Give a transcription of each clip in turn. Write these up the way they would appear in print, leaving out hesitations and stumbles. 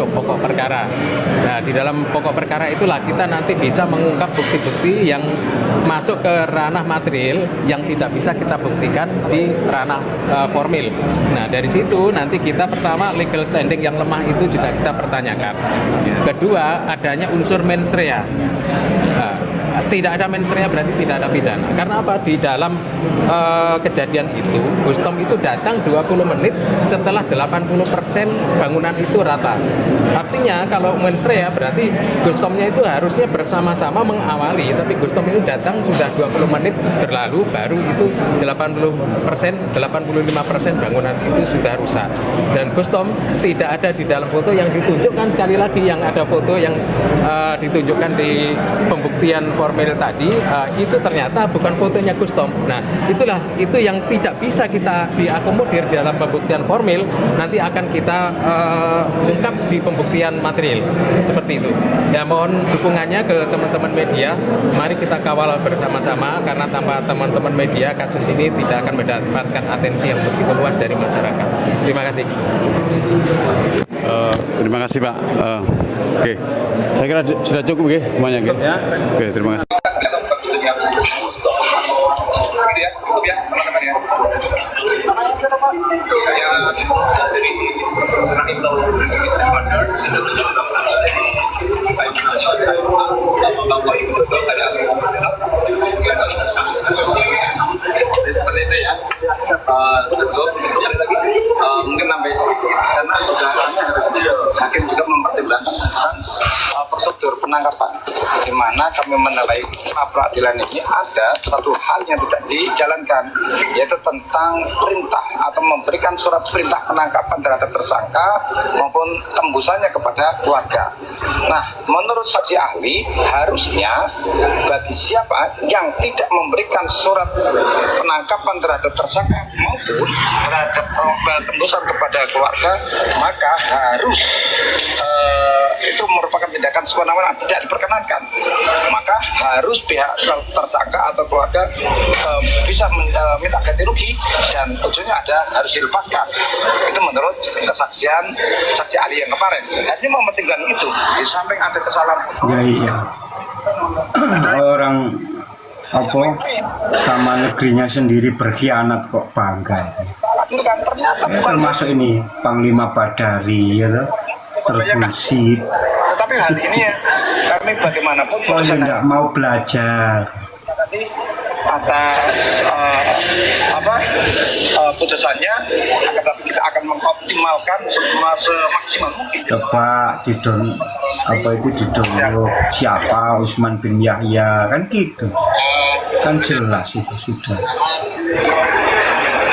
pokok perkara. Nah, di dalam pokok perkara itulah kita nanti bisa mengungkap bukti-bukti yang masuk ke ranah material yang tidak bisa kita buktikan di ranah formil. Nah, dari situ nanti kita pertama legal standing yang lemah itu juga kita pertanyakan. Kedua, adanya unsur mens rea. Nah, tidak ada mens rea berarti tidak ada pidana. Karena apa? Di dalam kejadian itu, Gustom itu datang 20 menit setelah 80% bangunan itu rata. Artinya kalau mens rea berarti Gustomnya itu harusnya bersama-sama mengawali, tapi Gustom itu datang sudah 20 menit berlalu, baru itu 85% bangunan itu sudah rusak. Dan Gustom tidak ada di dalam foto yang ditunjukkan, sekali lagi yang ada foto yang ditunjukkan di pembuktian formil tadi, itu ternyata bukan fotonya Gustom. Nah, itu yang tidak bisa kita diakomodir di dalam pembuktian formil, nanti akan kita ungkap di pembuktian material. Seperti itu. Ya, mohon dukungannya ke teman-teman media. Mari kita kawal bersama-sama, karena tanpa teman-teman media kasus ini tidak akan mendapatkan atensi yang begitu luas dari masyarakat. Terima kasih. Terima kasih, Pak. Oke, saya kira sudah cukup ya semuanya. Ya. Oke, terima kasih. Ya, cukup ya teman-teman ya. Saya dari National Business Partners seperti itu ya. Cukup sekali lagi mungkin nambah sedikit karena juga hakim juga mempertimbangkan prosedur penangkapan, di mana kami menilai peradilan ini ada satu hal yang tidak dijalankan, yaitu tentang perintah atau memberikan surat perintah penangkapan terhadap tersangka maupun tembusannya kepada keluarga. Nah, menurut saksi ahli, harusnya bagi siapa yang tidak memberikan surat penangkapan terhadap tersangka maupun terhadap tembusan kepada keluarga, maka harus itu merupakan tindakan semena-mena tidak diperkenankan. Maka harus pihak tersangka atau keluarga bisa minta ganti rugi dan ujungnya harus dilepaskan. Itu menurut kesaksian saksi ahli yang kemarin. Hanya mementingkan itu, di samping ada kesalahan. Iya. Orang sama negerinya sendiri berkhianat kok bangga. Itu kan ternyata termasuk ini Panglima Badari ya, terbusit. Tapi hal ini kami bagaimanapun tidak mau belajar. Atas putusannya, kita akan mengoptimalkan semaksimal mungkin. Coba didonok siapa Usman bin Yahya kan gitu, kan jelas itu sudah.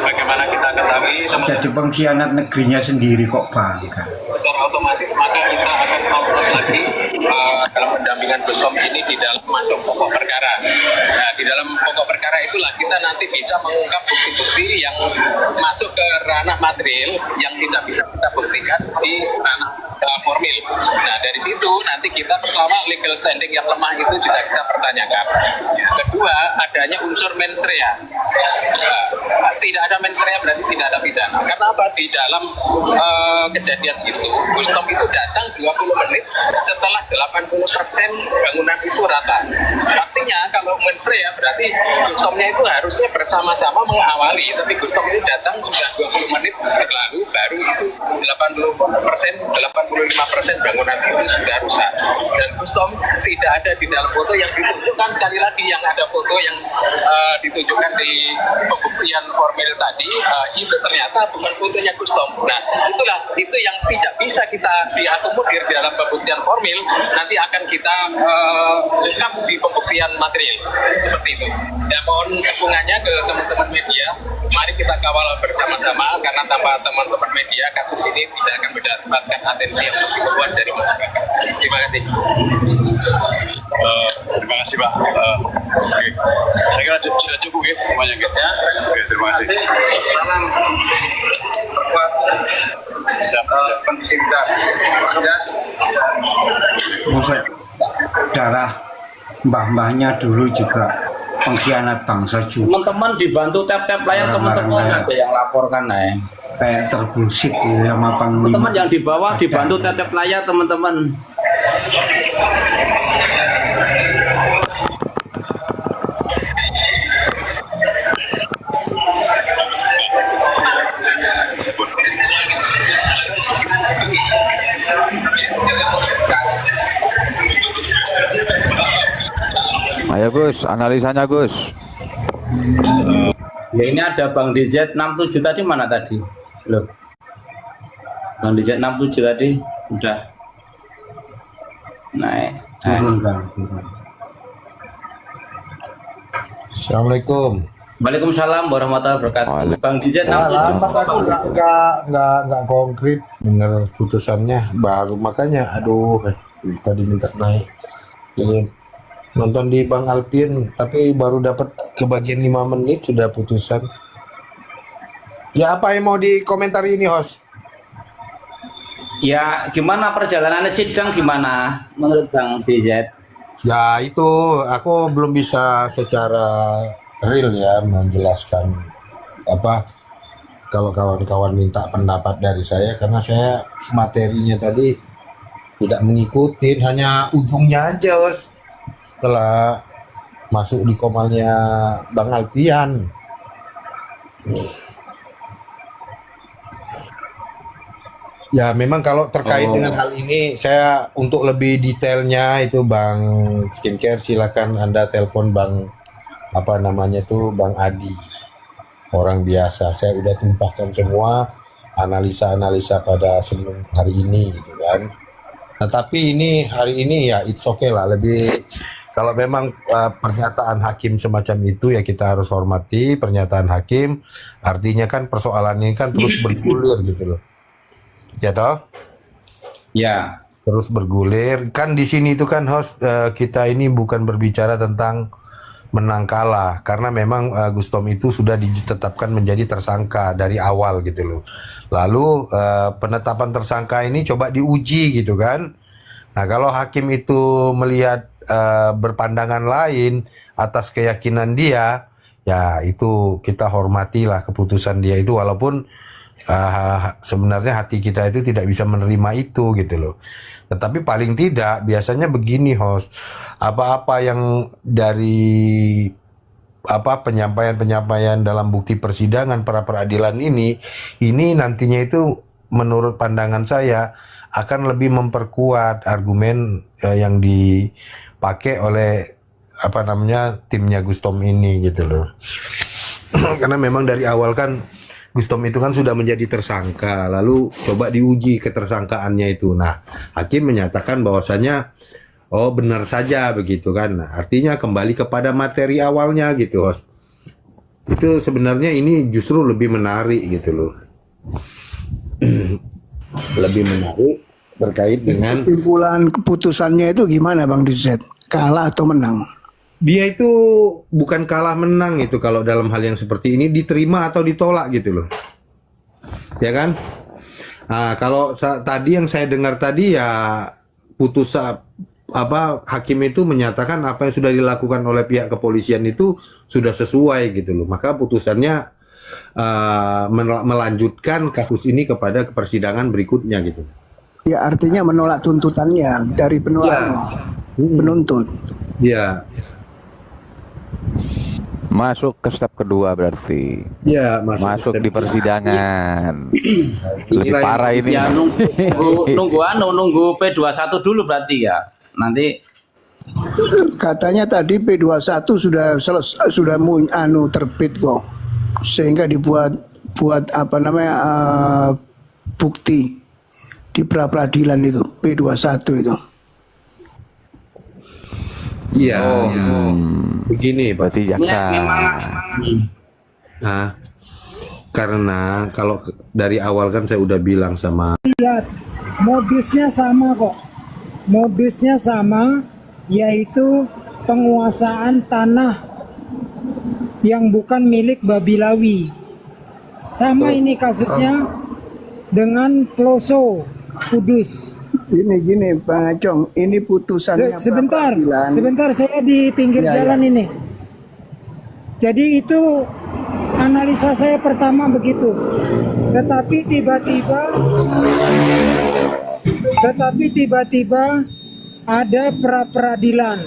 Bagaimana kita ketahui, Jadi pengkhianat negerinya sendiri kok bangga. secara otomatis maka kita akan melakukan lagi dalam pendampingan Gustom ini di dalam masuk pokok perkara. Nah, di dalam pokok perkara itulah kita nanti bisa mengungkap bukti-bukti yang masuk ke ranah material yang tidak bisa kita buktikan di ranah formil. Nah, dari situ nanti kita pertama legal standing yang lemah itu juga kita pertanyakan. Kedua, adanya unsur mens rea. Nah, tidak ada mens rea berarti tidak ada pidana. Karena apa? Di dalam kejadian itu, Gustom itu datang 20 menit setelah 80% bangunan itu rata. Artinya kalau mens rea berarti Gustomnya itu harusnya bersama-sama mengawali, tapi Gustom itu datang sudah 20 menit berlalu, baru itu 85% bangunan itu sudah rusak. Dan Gustom tidak ada di dalam foto yang ditunjukkan, sekali lagi yang ada foto yang ditunjukkan di pembuktian formil tadi, itu ternyata bukan fotonya Gustom. Nah, itu yang tidak bisa kita diakomodir di dalam pembuktian formil, nanti akan kita ungkap di pembuktian material. Seperti itu. Ya, mohon dukungannya ke teman-teman media. Mari kita kawal bersama-sama, karena tanpa teman-teman media kasus ini tidak akan mendapatkan atensi yang begitu luas dari masyarakat. Terima kasih. Terima kasih, Pak. Oke, saya kira sudah cukup ya semuanya ya. Oke, terima kasih. Salam berkuat. Siap. Pencinta rakyat. Darah mbah-mbahnya dulu juga pengkhianat bangsa juga. Teman-teman dibantu tap-tap layar, teman-teman ada yang laporkan Kayak terbullshit ya sama Panglima. Teman-teman yang di bawah dibantu tap-tap layar, teman-teman. Ayo Gus, analisanya Gus. Ya ini ada Bang DZ 67 tadi mana tadi? Loh. Bang DZ 67 tadi udah naik. Turun. Assalamualaikum. Waalaikumsalam warahmatullahi wabarakatuh. Bang DZ 67. Aku nggak konkret dengar putusannya baru, makanya aduh tadi minta naik. Ini nonton di Bang Alpin tapi baru dapat kebagian 5 menit sudah putusan. Ya apa yang mau dikomentari ini host? Ya gimana perjalanan sidang gimana menurut Bang DZ? Ya itu aku belum bisa secara real ya menjelaskan apa kalau kawan-kawan minta pendapat dari saya, karena saya materinya tadi tidak mengikuti, hanya ujungnya aja host. Setelah masuk di komalnya Bang Alpian. Ya memang kalau terkait dengan hal ini, saya untuk lebih detailnya itu Bang Skincare silakan Anda telepon Bang apa namanya itu Bang Adi, orang biasa. Saya udah tumpahkan semua analisa-analisa pada sebelum hari ini gitu kan. Nah tapi ini hari ini ya it's okay lah, lebih kalau memang pernyataan hakim semacam itu ya kita harus hormati pernyataan hakim. Artinya kan persoalan ini kan terus bergulir gitu loh. Ya toh? Ya. Terus bergulir. Kan di sini itu kan host kita ini bukan berbicara tentang menang kalah, karena memang Gustom itu sudah ditetapkan menjadi tersangka dari awal gitu loh. Lalu penetapan tersangka ini coba diuji gitu kan. Nah kalau hakim itu melihat berpandangan lain atas keyakinan dia, ya itu kita hormatilah keputusan dia itu, walaupun sebenarnya hati kita itu tidak bisa menerima itu gitu loh. Tetapi paling tidak biasanya begini host, apa-apa yang dari penyampaian dalam bukti persidangan pra peradilan ini nantinya itu menurut pandangan saya akan lebih memperkuat argumen yang dipakai oleh timnya Gustom ini gitu loh. Karena memang dari awal kan Gustom itu kan sudah menjadi tersangka, lalu coba diuji ketersangkaannya itu. Nah, hakim menyatakan bahwasanya oh benar saja begitu kan. Nah, artinya kembali kepada materi awalnya gitu, host. Itu sebenarnya ini justru lebih menarik gitu loh. Lebih menarik terkait dengan kesimpulan keputusannya itu gimana Bang DZ? Kalah atau menang? Dia itu bukan kalah menang itu kalau dalam hal yang seperti ini, diterima atau ditolak gitu loh. Ya kan? Nah, kalau tadi yang saya dengar tadi ya putusan hakim itu menyatakan apa yang sudah dilakukan oleh pihak kepolisian itu sudah sesuai gitu loh. Maka putusannya melanjutkan kasus ini kepada persidangan berikutnya gitu. Ya artinya menolak tuntutannya dari penuntut. Ya. Masuk ke step kedua berarti. Ya, masuk di persidangan. Lebih Inilah parah ini. Ya nunggu P21 dulu berarti ya. Nanti Katanya tadi P21 sudah terbit kok. Sehingga buat bukti di pra peradilan itu P21 itu. Iya, begini berarti jaksa. Nah, karena kalau dari awal kan saya udah bilang sama. Lihat, modusnya sama kok. Modusnya sama, yaitu penguasaan tanah yang bukan milik Babilawi. Sama ini kasusnya dengan Peloso, Kudus. Gini Bang Acong, ini putusannya Sebentar saya di pinggir jalan ini. Jadi itu analisa saya pertama begitu. Tetapi tiba-tiba ada pra-peradilan.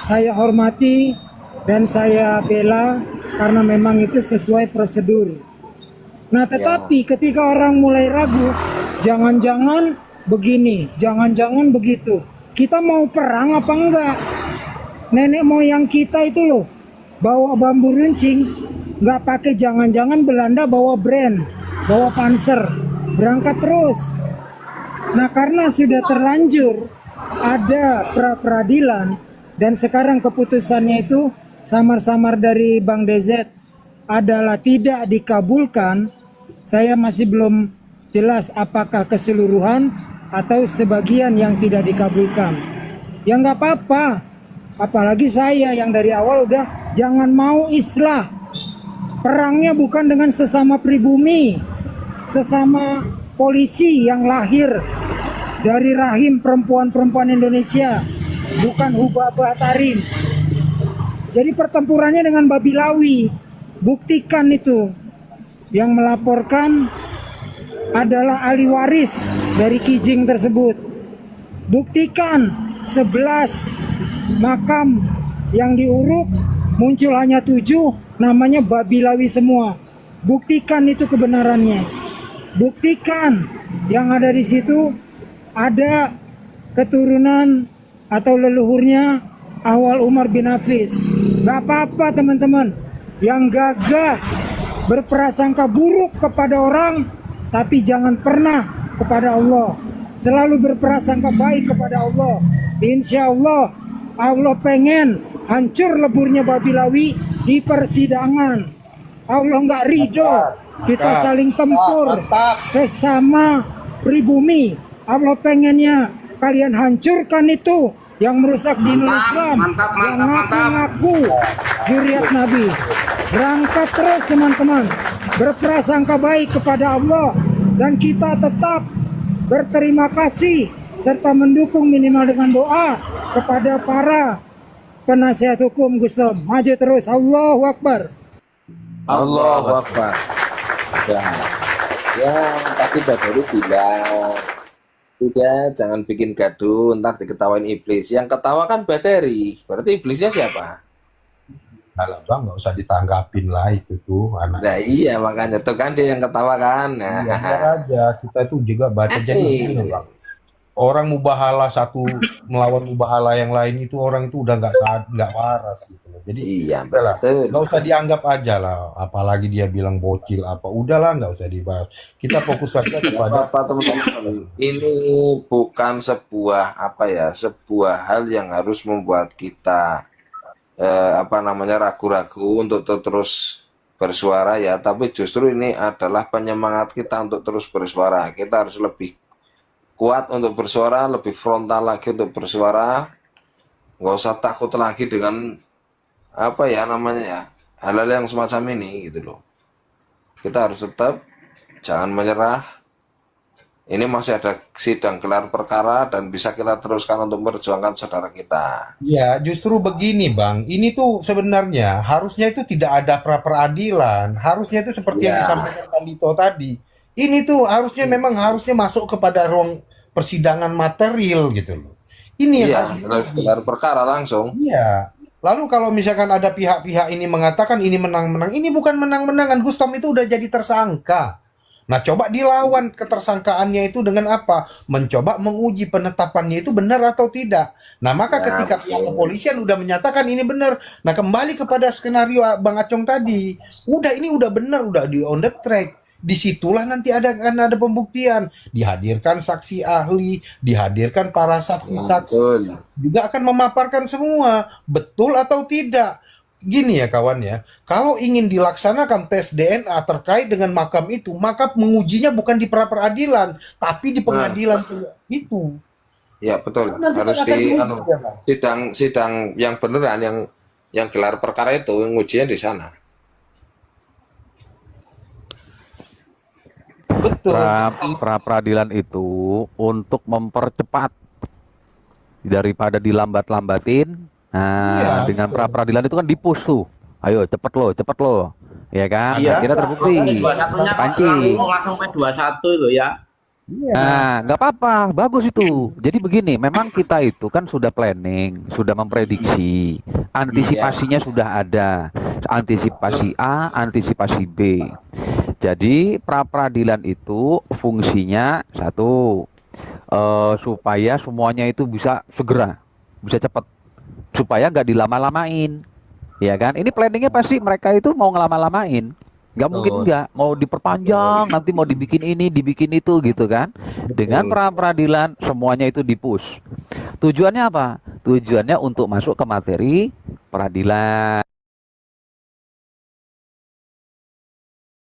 Saya hormati dan saya bela karena memang itu sesuai prosedur. Nah, tetapi ketika orang mulai ragu, jangan-jangan begini, jangan-jangan begitu. Kita mau perang apa enggak? Nenek moyang kita itu loh, bawa bambu runcing, nggak pakai jangan-jangan Belanda bawa brand, bawa panser, berangkat terus. Nah, karena sudah terlanjur ada pra-peradilan dan sekarang keputusannya itu samar-samar dari Bang DZ adalah tidak dikabulkan, saya masih belum jelas apakah keseluruhan atau sebagian yang tidak dikabulkan. Ya nggak apa-apa, apalagi saya yang dari awal udah jangan mau islah. Perangnya bukan dengan sesama pribumi, sesama polisi yang lahir dari rahim perempuan-perempuan Indonesia, bukan Hubaba Tarim. Jadi pertempurannya dengan Babilawi. Buktikan itu. Yang melaporkan adalah ahli waris dari Kijing tersebut. Buktikan 11 makam yang diuruk muncul hanya 7, namanya Babilawi semua. Buktikan itu kebenarannya. Buktikan yang ada di situ ada keturunan atau leluhurnya Ahwal Umar bin Hafiz. Gak apa-apa teman-teman yang gagah berprasangka buruk kepada orang, tapi jangan pernah kepada Allah. Selalu berprasangka baik kepada Allah. Insya Allah Allah pengen hancur leburnya Babilawi di persidangan. Allah nggak ridho kita saling tempur sesama pribumi. Allah pengennya kalian hancurkan itu yang merusak dinul Islam, yang ngaku-ngaku zuriat Nabi. Berangkat terus teman-teman, berprasangka baik kepada Allah, dan kita tetap berterima kasih serta mendukung minimal dengan doa kepada para penasihat hukum Gustom. Maju terus, Allahu Akbar. Allahu Akbar. Ya tadi Mbak Dery bilang udah jangan bikin gaduh, ntar diketawain iblis. Yang ketawa kan Mbak Dery, berarti iblisnya siapa? Kalau Bang nggak usah ditanggapin lah itu tuh anak. Nah iya makanya tuh kan dia yang ketawa kan. Nah. Iya, biar aja kita itu juga baca jadi begini, Bang. Orang mubahala satu melawan mubahala yang lain itu orang itu udah nggak waras gitu loh. Jadi iya udahlah, betul. nggak usah dianggap aja lah. Apalagi dia bilang bocil apa, udahlah nggak usah dibahas. Kita fokus saja kepada Apa teman-teman, ini bukan sebuah apa ya, sebuah hal yang harus membuat kita ragu-ragu untuk terus bersuara ya, tapi justru ini adalah penyemangat kita untuk terus bersuara. Kita harus lebih kuat untuk bersuara, lebih frontal lagi untuk bersuara, nggak usah takut lagi dengan hal-hal yang semacam ini gitu loh. Kita harus tetap jangan menyerah. Ini masih ada sidang gelar perkara dan bisa kita teruskan untuk memperjuangkan saudara kita. ya justru begini Bang, ini tuh sebenarnya harusnya itu tidak ada pra-peradilan, harusnya itu seperti yang disampaikan Pak Dito tadi. Ini tuh harusnya memang harusnya masuk kepada ruang persidangan material gitu loh. Ini yang harus gelar perkara langsung. Iya. Lalu kalau misalkan ada pihak-pihak ini mengatakan ini menang-menang, ini bukan menang-menangan. Gustom itu udah jadi tersangka. Nah, coba dilawan ketersangkaannya itu dengan apa? Mencoba menguji penetapannya itu benar atau tidak. Nah, maka ketika pihak kepolisian udah menyatakan ini benar, nah kembali kepada skenario Bang Acong tadi, ini udah benar, udah di on the track. Disitulah nanti akan ada pembuktian, dihadirkan saksi ahli, dihadirkan para saksi-saksi, juga akan memaparkan semua betul atau tidak. Gini ya kawan ya, kalau ingin dilaksanakan tes DNA terkait dengan makam itu, maka mengujinya bukan di pra-peradilan, tapi di pengadilan itu. Ya betul, harus di sidang yang beneran, yang gelar perkara itu ngujinya di sana. Betul. Pra-peradilan itu untuk mempercepat daripada dilambat-lambatin. Nah, dengan pra-peradilan itu kan di-push tuh. Ayo cepet lo, ya kan? Iya. Akhirnya terbukti, 21-nya pancing. langsung P21 itu ya. Nah, nggak apa-apa, bagus itu. Jadi begini, memang kita itu kan sudah planning, sudah memprediksi, antisipasinya sudah ada, antisipasi A, antisipasi B. Jadi pra peradilan itu fungsinya satu, supaya semuanya itu bisa segera, bisa cepat, supaya nggak dilama-lamain, ya kan? Ini planningnya pasti mereka itu mau ngelama-lamain. Nggak mungkin nggak mau diperpanjang, nanti mau dibikin ini, dibikin itu gitu kan. Dengan pra peradilan semuanya itu dipush. Tujuannya apa? Tujuannya untuk masuk ke materi peradilan.